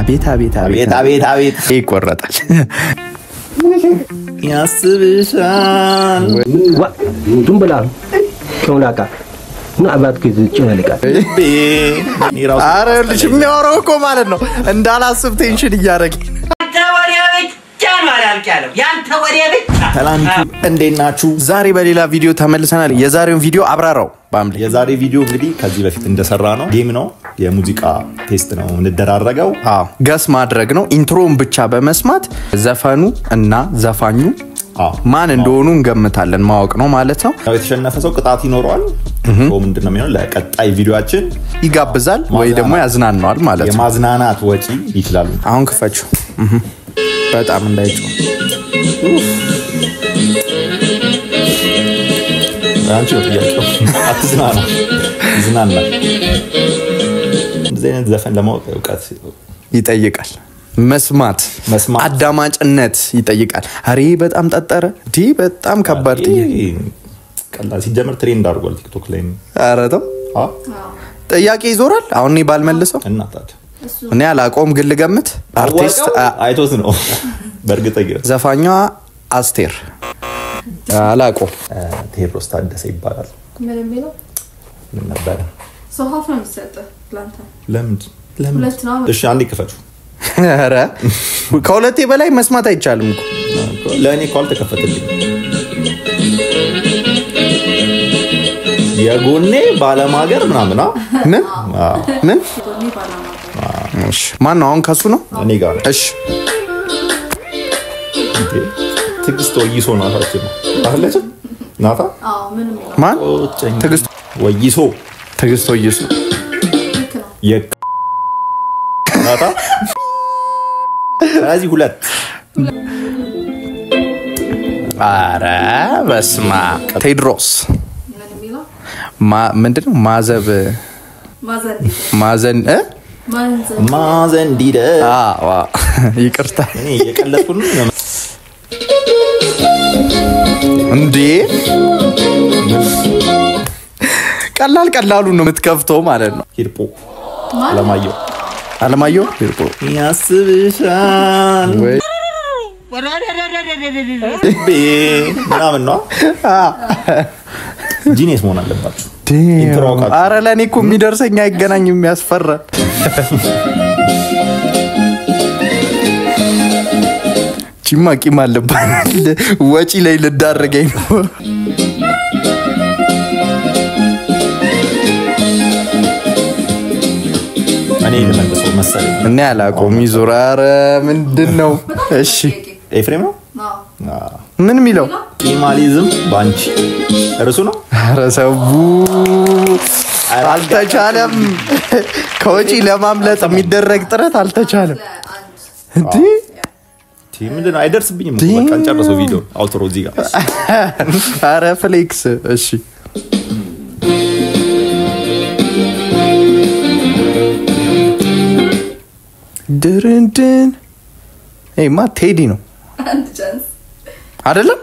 አቤት አቤት አቤት አቤት አቤት ይቆረጣል ያስብሻል ዱምብላ ሾላቃ ናባት ከዝጭነልቃ አረ ልጅ የሚያወራው እኮ ማለት ነው እንዳላስብ ቴንሽን እያደረገ ሰላም እንዴናችሁ ዛሬ በሌላ ቪዲዮ ተመልሰናል የዛሬውን ቪዲዮ አብራራው ባምሊ የዛሬ ቪዲዮ እንግዲህ ከዚህ በፊት እንደሰራ ነው ጌም ነው የሙዚቃ ቴስት ነው እንደራረገው ገስ ማድረግ ነው ኢንትሮን ብቻ በመስማት ዘፈኑ እና ዘፋኙ ማን እንደሆኑ እንገምታለን ማወቅ ነው ማለት ነው የተሸነፈ ሰው ቅጣት ይኖረዋል ምንድነው የሚሆነው ለቀጣይ ቪዲዮአችን ይጋብዛል ወይ ደግሞ ያዝናናዋል ማለት ነው የማዝናናት ወጪ ይችላል አሁን ክፈቹ በጣም እንዳይጮህ አንቺ ወጥያቸው አትዝናና ዝናና እንደዚህ ዘፈን ለማወቅ ዕውቀት ይጠይቃል መስማት አዳማጭነት ይጠይቃል አሬ በጣም ጠጠረ ዲ በጣም ከባድ ቀላል ሲጀምር ትሬንድ አድርጓል ቲክቶክ ላይ አረተው ጥያቄ ይዞራል አሁን ባልመልሰው እናታට እኔ አላቆም ግን ልገምት አርቲስት አይቶስ ነው በርግጠኛ ዘፋኛ አስቴር አላቆም ቴዎድሮስ ታደሰ ይባላል ምን ነበር ሶሃፍ ነው የሚሰጥ ፕላንታ ለምን እሺ አንዴ ክፈቱ አረ ከሁለቴ በላይ መስማት አይቻልም እኮ ለኔ ቋል ተከፈተልኝ የጎኔ ባለማገር ምናምን ምን እሺ ማን ነው አሁን ከሱ ነው እኔ ጋር እሺ ትግስት ወይሶ ናታችን አለች ናታ ምንም ማን ትግስት ወይሶ ናታ ስለዚህ ሁለት አረ በስማ ቴድሮስ ምንድነው ማዘን ዲደ ይቅርታ እኔ የቀለጥኩ ነው እንዴ ቀላሉ ነው የምትከፍተው ማለት ነው ሂርፖ አለማየሁ ሂርፖ ያስብሻል ወይ ምናምን ነው ጂኒየስ መሆን አለባችሁ አረ ለኔ እኮ የሚደርሰኝ አይገናኝም ያስፈራል ቺማቂ ማለባል ወጪ ላይ ልዳረገኝ ነው እኔ ለመንፈስ መሰለኝ እኔ አላቆም ይዞራረ ምንድነው እሺ ኤፍሬም ነው ምን ሚለው ኢማሊዝም ባንቺ እርሱ ነው አረሰቡ አልተቻለም ከወጪ ለማምለጥ የሚደረግ ጥረት አልተቻለም እንዴ ምንድነው አይደርስብኝም በቃ እንጨርሰው ቪዲዮ አውትሮ እዚህ ጋር አረ ፍሌክስ እሺ ድርንድን ማ ቴዲ ነው አይደለም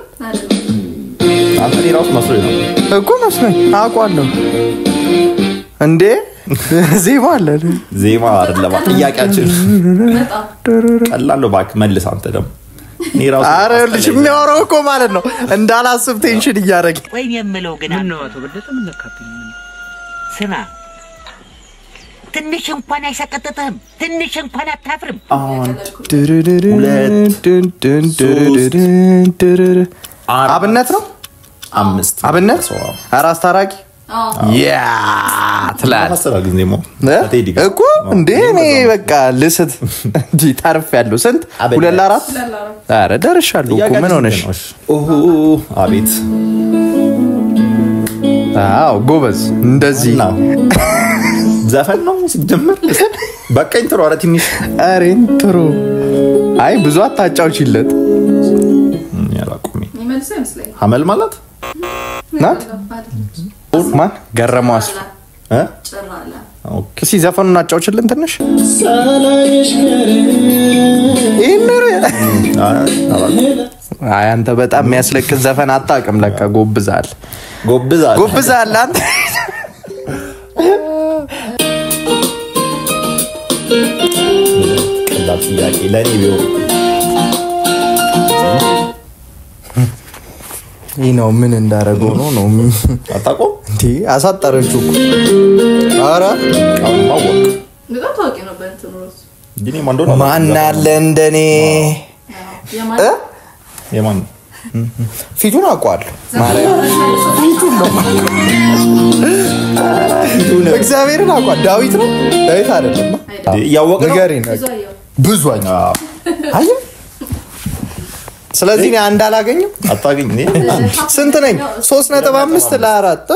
አንተ ራስ መስሎኝ ነው እኮ መስሎኝ አውቃለሁ እንዴ ዜማ አይደለም ጥያቄያችን ቀላል ባክ መልስ አንተ ደግሞ እኔ ራስ አረ ልጅ የሚያወራው እኮ ማለት ነው እንዳላስብ ቴንሽን እያደረገ ወይ የምለው ግን ምን ነው አቶ በደጠ ምን ለካብኝ ስማ ትንሽ እንኳን አይሰቀጥጥህም ትንሽ እንኳን አታፍርም አብነት ነው አምስት አብነት አራስ ታራቂ ያ ትላል አሰራግኝሞ እኮ እንዴ እኔ በቃ ልስት እንጂ ታርፍ ያለው ስንት 2 ለ4 አረ ደርሻለሁ እኮ ምን ሆነሽ አቤት አው ጎበዝ እንደዚህ ነው ዘፈን ነው ሲጀምር በቃ ኢንትሮ አረ ትንሽ አረ ኢንትሮ አይ ብዙ አታጫውችለት ያላቁሚ ይመልሰ ይመስለኝ ሐመል ማለት ናት ማን ገረማስ ጭራላ ኦኬ እሺ ዘፈኑን አጫውችልን ትንሽ ኢንር አይ አንተ በጣም የሚያስለቅስ ዘፈን አጣቀም ለካ ጎብዛል አንተ ጥያቄ ለኔ ቢሆን ይህ ነው ምን እንዳደረገው ነው አታውቀውም እንዴ? አሳጠረችው እኮ። ኧረ ማወቅ በጣም ታዋቂ ነው በእንትን ሮስ ግን ማን እንደሆነ ማን አለ እንደኔ የማን ፊቱን አውቀዋለሁ። ማርያም እግዚአብሔርን አውቀዋለሁ። ዳዊት ነው ዳዊት አይደለም? ያወቀ ነው ንገሪኝ። ብዙ አየህ። ስለዚህ እኔ አንድ አላገኘም። አታገኝ እኔ ስንት ነኝ? 3.5 ለ4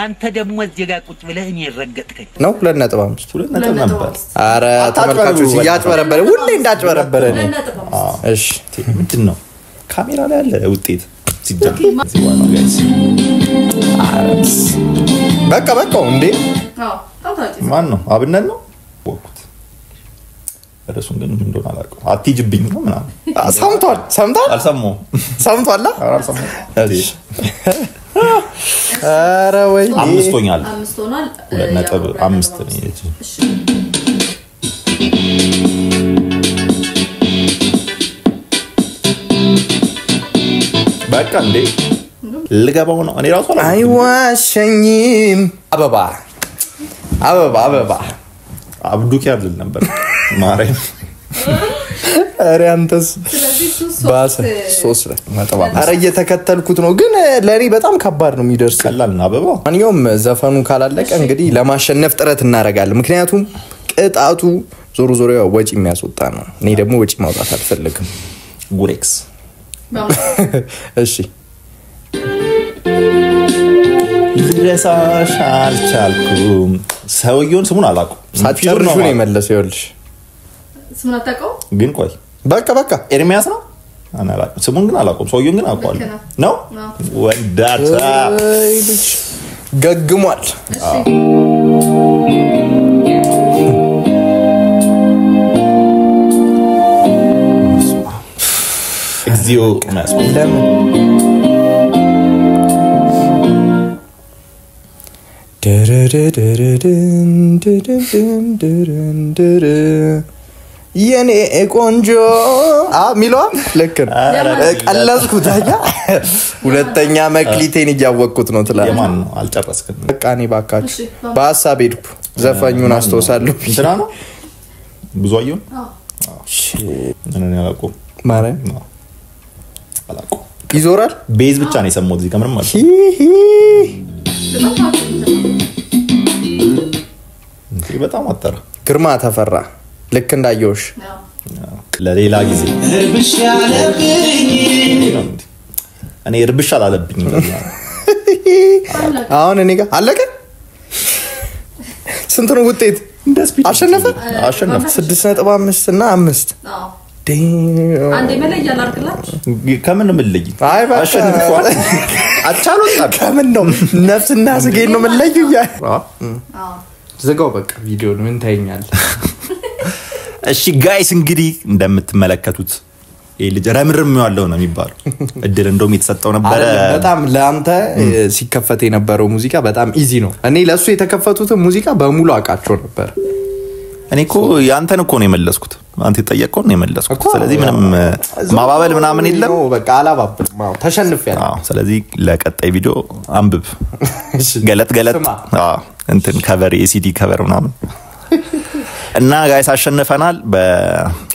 አንተ ደግሞ እዚህ ጋር ቁጭ ብለህ እኔ ረገጥከኝ ነው 2.5 ሁለት ነጥብ ነበር። ኧረ ተመልካቾች እያጭበረበረ ሁሌ እንዳጭበረበረ ነው። እሺ ምንድን ነው ካሜራ ላይ ያለ ውጤት በቃ እንዴ ማን ነው? አብነት ነው ወቁት እረሱን ግን ምን እንደሆነ አላውቅም። አትይጅብኝ ነው ምናምን ሰምቷል አልሰማሁም። ሰምቷል። አልሰማሁም። ኧረ ወይ 5 ሆኛል። 2.5 ነው ይሄ። በቃ እንዴ ልገባው ነው። እኔ ራሱ አይዋሸኝም። አበባ አብዱኪ አይደል ነበር ማርያም። ኧረ አንተስ ባሰ 3.5 ኧረ እየተከተልኩት ነው ግን ለኔ በጣም ከባድ ነው የሚደርስ። ቀላል ነው አበባ። ማንኛውም ዘፈኑ ካላለቀ እንግዲህ ለማሸነፍ ጥረት እናደርጋለን። ምክንያቱም ቅጣቱ ዞሮ ወጪ የሚያስወጣ ነው። እኔ ደግሞ ወጪ ማውጣት አልፈልግም። ጉሬክስ እሺ ልረሳሽ አልቻልኩም። ሰውየውን ስሙን አላውቅም። ሳትጨርሹ ነው የመለሰው። ይኸውልሽ ስሙን አታውቀውም? ግን ቆይ በቃ ኤርሚያስ ነው አና አላውቅም። ስሙን ግን አላውቅም። ሰውየውን ግን አውቀዋለሁ። ነው ወዳታ ልጅ ገግሟል። እግዚኦ ማስለም የኔ ቆንጆ ሚሏ ልክ ነው። ቀለዝኩት። አያ ሁለተኛ መክሊቴን እያወቅኩት ነው ትላለህ። የማን ነው? አልጨረስክም። በቃ እኔ ባካችሁ በሐሳብ ሄድኩ። ዘፈኙን አስተውሳለሁ። እንትና ነው ብዙ አየሁን። እኔ አላውቀውም። ማርያም አላውቀውም። ይዞራል። ቤዝ ብቻ ነው የሰማሁት እዚህ ከምንም ማለት በጣም አጠራ። ግርማ ተፈራ ልክ እንዳየውሽ ለሌላ ጊዜ እኔ እርብሽ አላለብኝ። አሁን እኔ ጋር አለቀ። ስንት ነው ውጤት? አሸነፈ 6.5 እና 5 አንዴ መለያ ላርግላችሁ። ከምን ምልይ? አይ አሸንፏል። አቻሉት ከምን ነው ነፍስና ስጋዬን ነው መለዩ ያ ዝጋው በቃ ቪዲዮ ምን ታየኛለህ? እሺ ጋይስ እንግዲህ እንደምትመለከቱት ይሄ ልጅ ረምርም ያለው ነው የሚባለው። እድል እንደውም የተሰጠው ነበር። በጣም ለአንተ ሲከፈት የነበረው ሙዚቃ በጣም ኢዚ ነው። እኔ ለሱ የተከፈቱት ሙዚቃ በሙሉ አውቃቸው ነበር። እኔ እኮ ያንተን እኮ ነው የመለስኩት። አንተ የጠየቀው ነው የመለስኩት። ስለዚህ ምንም ማባበል ምናምን የለም። በቃ አላባብልም። አዎ ተሸንፌያለሁ። አዎ ስለዚህ ለቀጣይ ቪዲዮ አንብብ። ገለጥ እንትን ከቨር የሲዲ ከቨር ምናምን እና ጋይስ አሸንፈናል።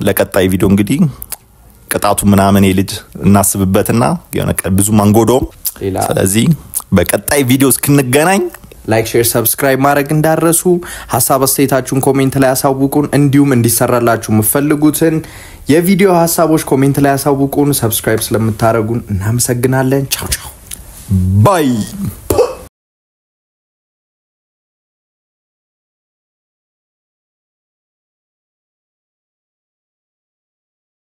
ለቀጣይ ቪዲዮ እንግዲህ ቅጣቱ ምናምን ልጅ እናስብበትና የሆነ ብዙ ማንጎዶም። ስለዚህ በቀጣይ ቪዲዮ እስክንገናኝ ላይክ ሼር ሰብስክራይብ ማድረግ እንዳረሱ። ሐሳብ አስተያየታችሁን ኮሜንት ላይ አሳውቁን። እንዲሁም እንዲሰራላችሁ የምትፈልጉትን የቪዲዮ ሐሳቦች ኮሜንት ላይ አሳውቁን። ሰብስክራይብ ስለምታረጉን እናመሰግናለን። ቻው ባይ